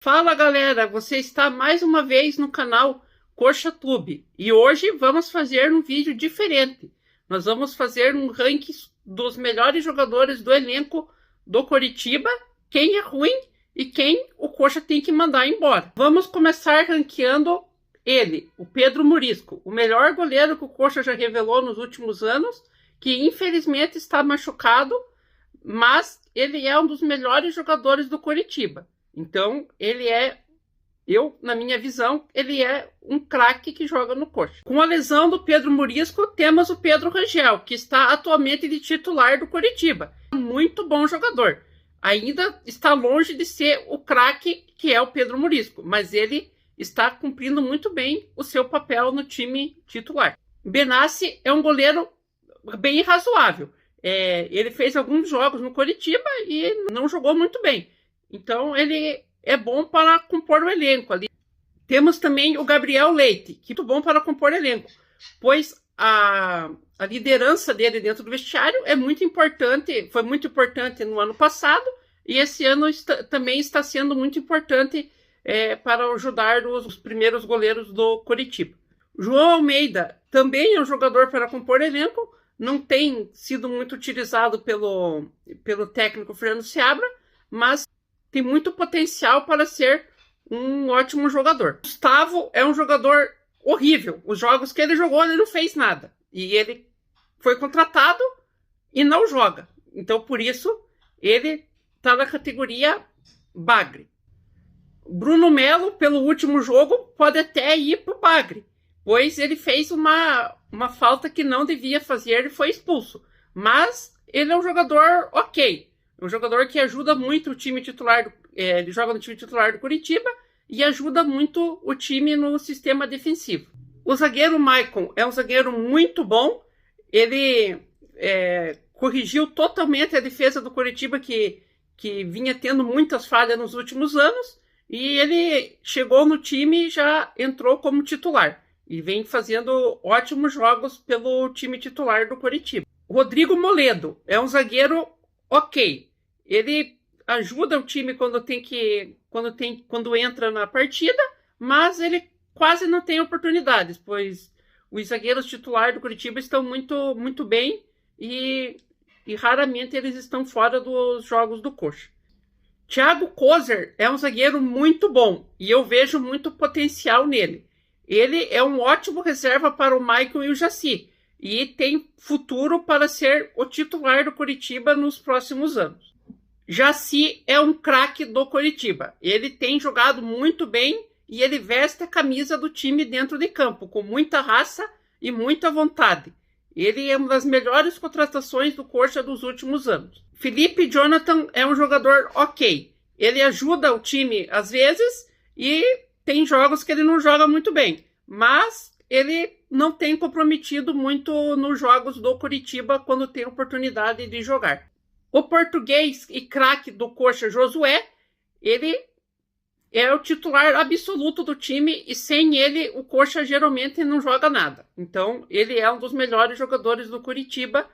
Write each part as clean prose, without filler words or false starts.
Fala galera, você está mais uma vez no canal Coxa Tube e hoje vamos fazer um vídeo diferente. Nós vamos fazer um ranking dos melhores jogadores do elenco do Coritiba, quem é ruim e quem o Coxa tem que mandar embora. Vamos começar ranqueando ele, o Pedro Murisco, o melhor goleiro que o Coxa já revelou nos últimos anos, que infelizmente está machucado, mas ele é um dos melhores jogadores do Coritiba. Então, na minha visão, ele é um craque que joga no Coxa. Com a lesão do Pedro Murisco, temos o Pedro Rangel, que está atualmente de titular do Coritiba. Muito bom jogador. Ainda está longe de ser o craque que é o Pedro Murisco, mas ele está cumprindo muito bem o seu papel no time titular. Benassi é um goleiro bem razoável. Ele fez alguns jogos no Coritiba e não jogou muito bem. Então, ele é bom para compor o elenco ali. Temos também o Gabriel Leite, que é muito bom para compor o elenco, pois a liderança dele dentro do vestiário é muito importante, foi muito importante no ano passado, e esse ano também está sendo muito importante para ajudar os primeiros goleiros do Coritiba. João Almeida também é um jogador para compor elenco, não tem sido muito utilizado pelo técnico Fernando Seabra, mas tem muito potencial para ser um ótimo jogador. Gustavo é um jogador horrível. Os jogos que ele jogou, ele não fez nada. E ele foi contratado e não joga. Então, por isso, ele está na categoria bagre. Bruno Melo, pelo último jogo, pode até ir para o bagre, pois ele fez uma falta que não devia fazer e foi expulso. Mas ele é um jogador ok. Um jogador que ajuda muito o time titular, ele joga no time titular do Coritiba e ajuda muito o time no sistema defensivo. O zagueiro Maicon é um zagueiro muito bom, ele corrigiu totalmente a defesa do Coritiba que vinha tendo muitas falhas nos últimos anos e ele chegou no time e já entrou como titular e vem fazendo ótimos jogos pelo time titular do Coritiba. Rodrigo Moledo é um zagueiro ok. Ele ajuda o time quando entra na partida, mas ele quase não tem oportunidades, pois os zagueiros titulares do Coritiba estão muito, muito bem e raramente eles estão fora dos jogos do Coxa. Thiago Kozer é um zagueiro muito bom e eu vejo muito potencial nele. Ele é um ótimo reserva para o Maicon e o Jaci e tem futuro para ser o titular do Coritiba nos próximos anos. Jaci é um craque do Coritiba. Ele tem jogado muito bem e ele veste a camisa do time dentro de campo, com muita raça e muita vontade. Ele é uma das melhores contratações do Coxa dos últimos anos. Felipe Jonathan é um jogador ok. Ele ajuda o time às vezes e tem jogos que ele não joga muito bem. Mas ele não tem comprometido muito nos jogos do Coritiba quando tem oportunidade de jogar. O português e craque do Coxa, Josué, ele é o titular absoluto do time e sem ele o Coxa geralmente não joga nada. Então ele é um dos melhores jogadores do Coritiba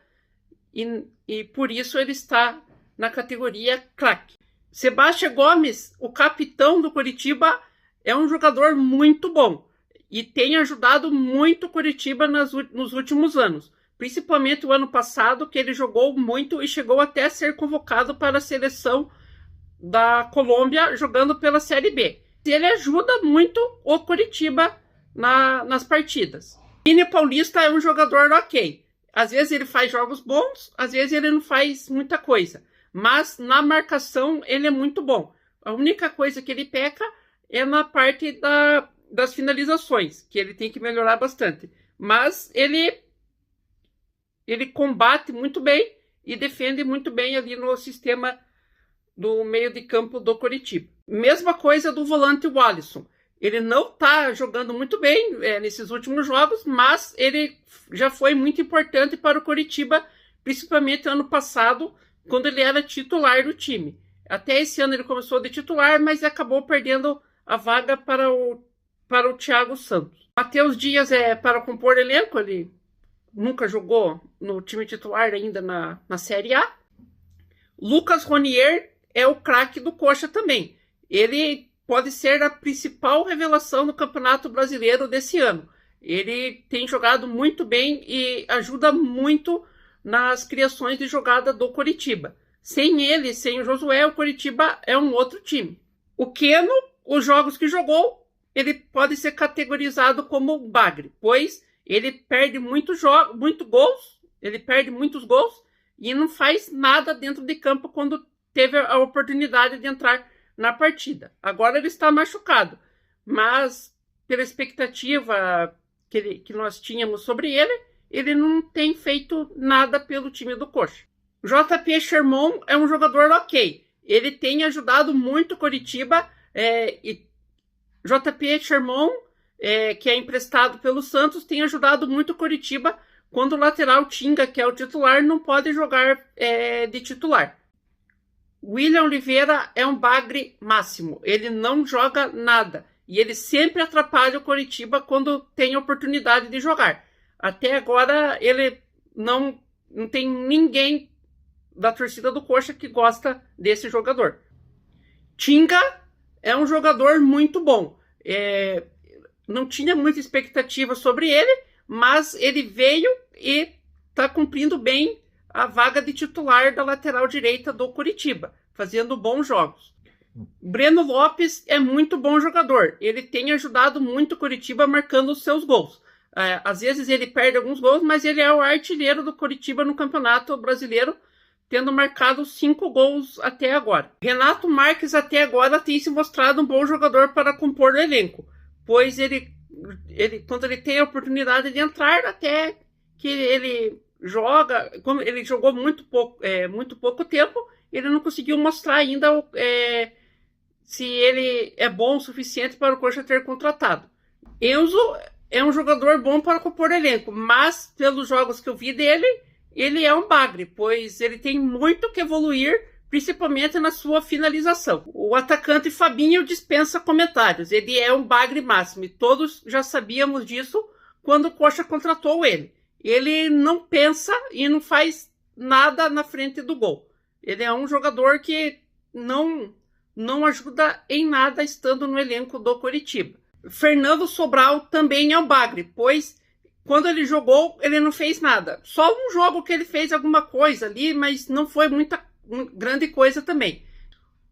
e por isso ele está na categoria craque. Sebastião Gomes, o capitão do Coritiba, é um jogador muito bom e tem ajudado muito o Coritiba nos últimos anos. Principalmente o ano passado, que ele jogou muito e chegou até a ser convocado para a seleção da Colômbia, jogando pela Série B. Ele ajuda muito o Coritiba nas partidas. Vini Paulista é um jogador ok. Às vezes ele faz jogos bons, às vezes ele não faz muita coisa. Mas na marcação ele é muito bom. A única coisa que ele peca é na parte das finalizações, que ele tem que melhorar bastante. Mas ele combate muito bem e defende muito bem ali no sistema do meio de campo do Coritiba. Mesma coisa do volante Walisson. Ele não está jogando muito bem nesses últimos jogos, mas ele já foi muito importante para o Coritiba, principalmente ano passado, quando ele era titular do time. Até esse ano ele começou de titular, mas acabou perdendo a vaga para o Thiago Santos. Matheus Dias para compor elenco, ele nunca jogou no time titular ainda na Série A. Lucas Ronier é o craque do Coxa também. Ele pode ser a principal revelação no Campeonato Brasileiro desse ano. Ele tem jogado muito bem e ajuda muito nas criações de jogada do Coritiba. Sem ele, sem o Josué, o Coritiba é um outro time. O Keno, os jogos que jogou, ele pode ser categorizado como bagre, pois ele perde muitos gols, ele perde muitos gols e não faz nada dentro de campo quando teve a oportunidade de entrar na partida. Agora ele está machucado, mas pela expectativa que nós tínhamos sobre ele, ele não tem feito nada pelo time do Coxa. JP Sherman é um jogador ok. Ele tem ajudado muito o Coritiba. JP Sherman, que é emprestado pelo Santos, tem ajudado muito o Coritiba quando o lateral Tinga, que é o titular, não pode jogar de titular. William Oliveira é um bagre máximo. Ele não joga nada. E ele sempre atrapalha o Coritiba quando tem oportunidade de jogar. Até agora, ele não tem ninguém da torcida do Coxa que gosta desse jogador. Tinga é um jogador muito bom. Não tinha muita expectativa sobre ele, mas ele veio e está cumprindo bem a vaga de titular da lateral direita do Coritiba, fazendo bons jogos. Breno Lopes é muito bom jogador. Ele tem ajudado muito o Coritiba marcando os seus gols. Às vezes ele perde alguns gols, mas ele é o artilheiro do Coritiba no Campeonato Brasileiro, tendo marcado 5 gols até agora. Renato Marques até agora tem se mostrado um bom jogador para compor o elenco, pois ele quando ele tem a oportunidade de entrar, até que ele joga, como ele jogou muito pouco tempo, ele não conseguiu mostrar ainda se ele é bom o suficiente para o Coxa ter contratado. Enzo é um jogador bom para compor elenco, mas pelos jogos que eu vi dele, ele é um bagre, pois ele tem muito que evoluir, principalmente na sua finalização. O atacante Fabinho dispensa comentários. Ele é um bagre máximo e todos já sabíamos disso quando o Coxa contratou ele. Ele não pensa e não faz nada na frente do gol. Ele é um jogador que não ajuda em nada estando no elenco do Coritiba. Fernando Sobral também é um bagre, pois quando ele jogou, ele não fez nada. Só um jogo que ele fez alguma coisa ali, mas não foi muita grande coisa também.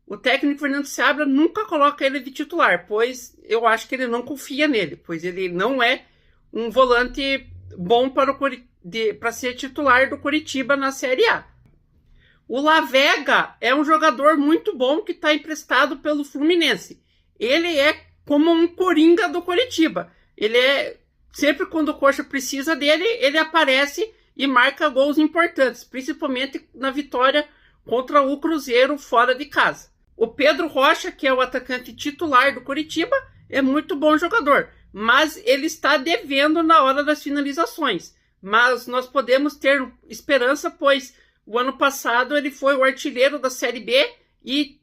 O técnico Fernando Seabra nunca coloca ele de titular, pois eu acho que ele não confia nele, pois ele não é um volante bom para ser titular do Coritiba na Série A. O Lavega é um jogador muito bom que está emprestado pelo Fluminense. Ele é como um coringa do Coritiba. Sempre quando o Coxa precisa dele, ele aparece e marca gols importantes, principalmente na vitória contra o Cruzeiro fora de casa. O Pedro Rocha, que é o atacante titular do Coritiba, é muito bom jogador, mas ele está devendo na hora das finalizações. Mas nós podemos ter esperança, pois o ano passado ele foi o artilheiro da Série B e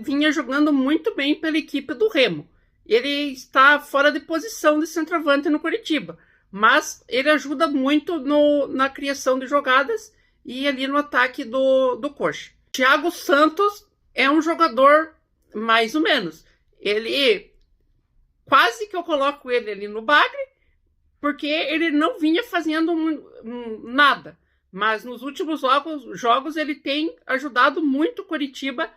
vinha jogando muito bem pela equipe do Remo. Ele está fora de posição de centroavante no Coritiba, mas ele ajuda muito na criação de jogadas e ali no ataque do Coxa. Thiago Santos é um jogador mais ou menos. Ele quase que eu coloco ele ali no bagre, porque ele não vinha fazendo nada. Mas nos últimos jogos ele tem ajudado muito o Coritiba,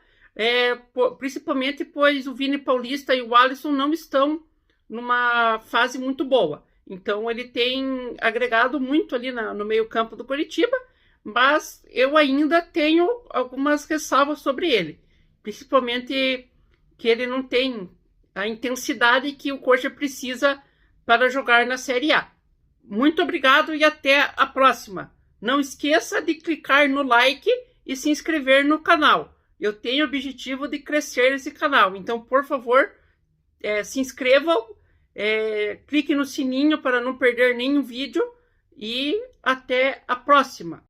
principalmente pois o Vini Paulista e o Alisson não estão numa fase muito boa. Então ele tem agregado muito ali no meio-campo do Coritiba, mas eu ainda tenho algumas ressalvas sobre ele. Principalmente que ele não tem a intensidade que o Coxa precisa para jogar na Série A. Muito obrigado e até a próxima. Não esqueça de clicar no like e se inscrever no canal. Eu tenho o objetivo de crescer esse canal. Então, por favor, se inscrevam, clique no sininho para não perder nenhum vídeo e até a próxima.